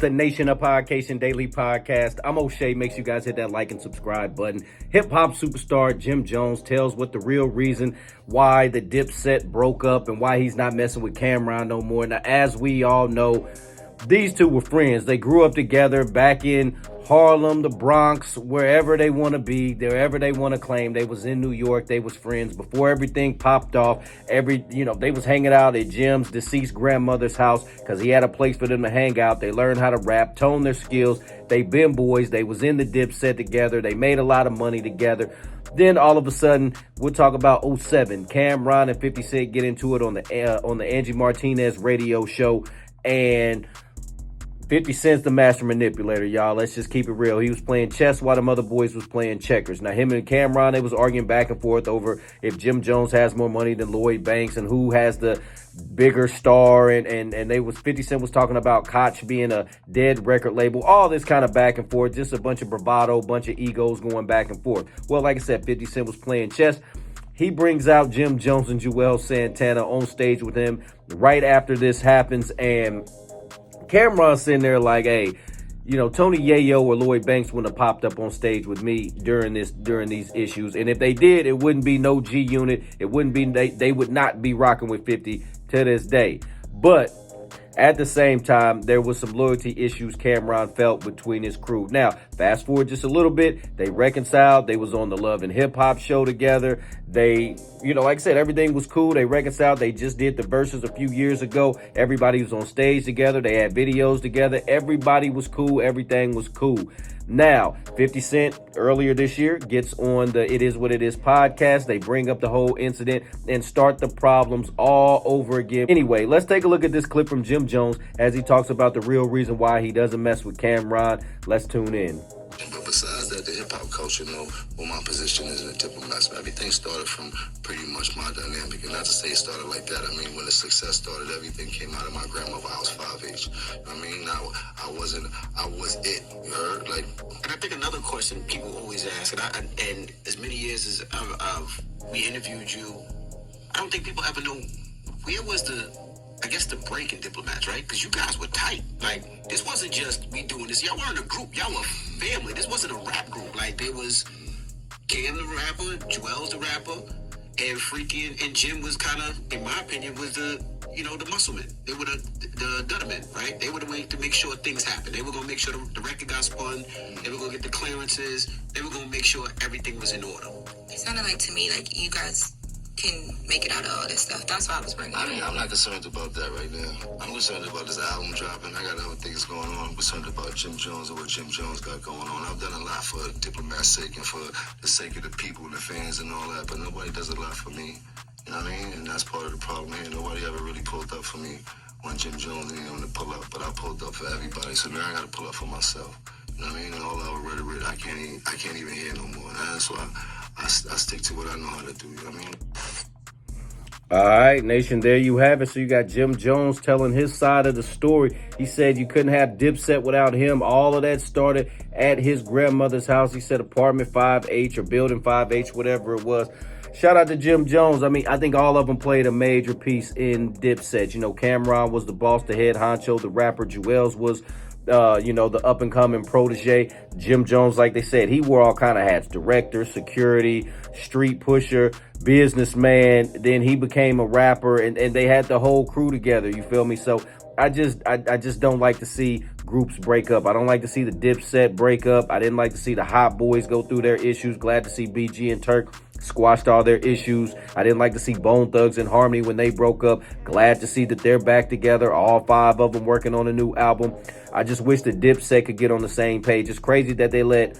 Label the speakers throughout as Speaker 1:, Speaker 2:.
Speaker 1: Dipset Nation, a Podcation Daily Podcast. I'm O'Shea. Make sure you guys hit that like and subscribe button. Hip-hop superstar Jim Jones tells what the real reason why the Dipset broke up and why he's not messing with Cameron no more. Now, as we all know, these two were friends. They grew up together back in Harlem, the Bronx, wherever they want to be, wherever they want to claim. They was in New York. They was friends before everything popped off. They was hanging out at Jim's deceased grandmother's house because he had a place for them to hang out. They learned how to rap, tone their skills. They been boys. They was in the Dipset together. They made a lot of money together. Then all of a sudden, we'll talk about 07. Cameron and 50 Cent get into it on the Angie Martinez radio show, and 50 Cent's the master manipulator, y'all. Let's just keep it real. He was playing chess while the other boys was playing checkers. Now, him and Cameron, they was arguing back and forth over if Jim Jones has more money than Lloyd Banks and who has the bigger star. And 50 Cent was talking about Koch being a dead record label. All this kind of back and forth. Just a bunch of bravado, bunch of egos going back and forth. Well, like I said, 50 Cent was playing chess. He brings out Jim Jones and Joel Santana on stage with him right after this happens, and Cameron's sitting there like, hey, Tony Yayo or Lloyd Banks wouldn't have popped up on stage with me during these issues. And if they did, it wouldn't be no G Unit. It wouldn't be, they would not be rocking with 50 to this day. But at the same time, there was some loyalty issues Cameron felt between his crew. Now, fast forward just a little bit, they reconciled. They was on the Love and Hip Hop show together. They, like I said, everything was cool. They reconciled. They just did the verses a few years ago. Everybody was on stage together. They had videos together. Everybody was cool. Everything was cool. Now, 50 Cent earlier this year gets on the It Is What It Is podcast. They bring up the whole incident and start the problems all over again. Anyway, let's take a look at this clip from Jim Jones as he talks about the real reason why he doesn't mess with Cameron. Let's tune in.
Speaker 2: But besides that, the hip-hop culture, what my position is in a diplomat. Everything started from pretty much my dynamic. And not to say it started like that. I mean, when the success started, everything came out of my grandmother. I was 5'8". I mean, I was it. You heard?
Speaker 3: And I think another question people always ask, and as many years as we interviewed you, I don't think people ever know where was the break in Diplomats, right? Because you guys were tight. This wasn't just we doing this. Y'all weren't a group. Y'all were family. This wasn't a rap group. There was Cam the rapper, Joel's the rapper, and Freaky and Jim was kind of, in my opinion, was the muscle men. They were the gutter men, right? They were the way to make sure things happened. They were going to make sure the record got spun. They were going to get the clearances. They were going to make sure everything was in order.
Speaker 4: It sounded like to me like you guys can make it out of all this stuff. That's why I was bringing it up.
Speaker 2: I'm not concerned about that right now. I'm concerned about this album dropping. I got other things going on. I'm concerned about Jim Jones and what Jim Jones got going on. I've done a lot for Diplomat's sake and for the sake of the people and the fans and all that, but nobody does a lot for me. You know what I mean? And that's part of the problem here. Nobody ever really pulled up for me when Jim Jones didn't even pull up, but I pulled up for everybody. So now I got to pull up for myself. You know what I mean? And all our rhetoric, I can't even hear no more. And that's why I stick to what I know how to do. You know what I mean?
Speaker 1: All right, Nation, there you have it. So you got Jim Jones telling his side of the story. He said you couldn't have Dipset without him. All of that started at his grandmother's house. He said apartment 5H or building 5H, whatever it was. Shout out to Jim Jones. I mean, I think all of them played a major piece in Dipset. Cameron was the boss, the head honcho. The rapper Joel's was the up-and-coming protege. Jim Jones, like they said, he wore all kind of hats. Director, security, street pusher, businessman. Then he became a rapper, and they had the whole crew together. You feel me? So I just don't like to see groups break up. I don't like to see the Dipset break up. I didn't like to see the Hot Boys go through their issues. Glad to see BG and Turk squashed all their issues. I didn't like to see Bone Thugs and Harmony when they broke up. Glad to see that they're back together, all 5 of them working on a new album. I just wish the Dipset could get on the same page. It's crazy that they let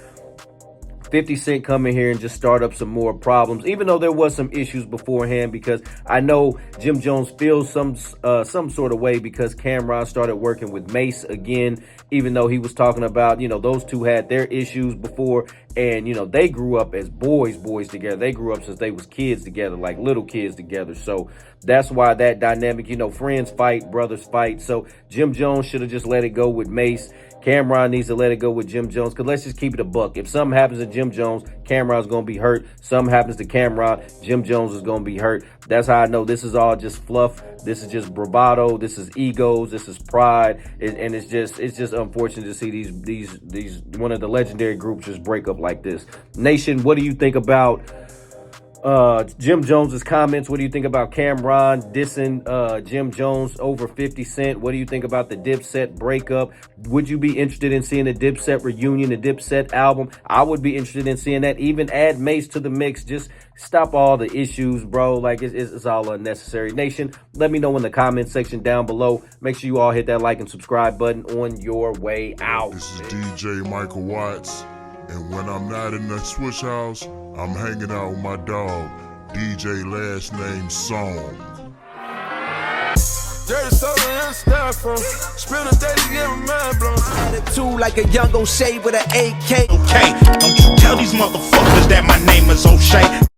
Speaker 1: 50 Cent come in here and just start up some more problems, even though there was some issues beforehand, because I know Jim Jones feels some sort of way because Cameron started working with Mace again, even though he was talking about, those two had their issues before, and, they grew up as boys together. They grew up since they was kids together, like little kids together. So that's why that dynamic, friends fight, brothers fight. So Jim Jones should have just let it go with Mace. Cameron needs to let it go with Jim Jones, because let's just keep it a buck. If something happens to Jim Jones, Cameron's going to be hurt. Something happens to Cameron, Jim Jones is going to be hurt. That's how I know this is all just fluff. This is just bravado. This is egos. This is pride. And it's just unfortunate to see these one of the legendary groups just break up like this. Nation, what do you think about Jim Jones's comments? What do you think about Cameron dissing Jim Jones over 50 Cent? What do you think about the Dipset breakup? Would you be interested in seeing a Dipset reunion, a Dipset album? I would be interested in seeing that. Even add Mace to the mix. Just stop all the issues, bro. Like, it's all unnecessary. Nation, let me know in the comment section down below. Make sure you all hit that like and subscribe button on your way out.
Speaker 5: This is DJ Michael Watts, and when I'm not in the switch house, I'm hanging out with my dog, DJ last name Song.
Speaker 6: Dirty soda and styrofoam. Spend a day to get my mind blown.
Speaker 7: Attitude like a young O'Shea with an AK.
Speaker 8: Okay, don't you tell these motherfuckers that my name is O'Shea.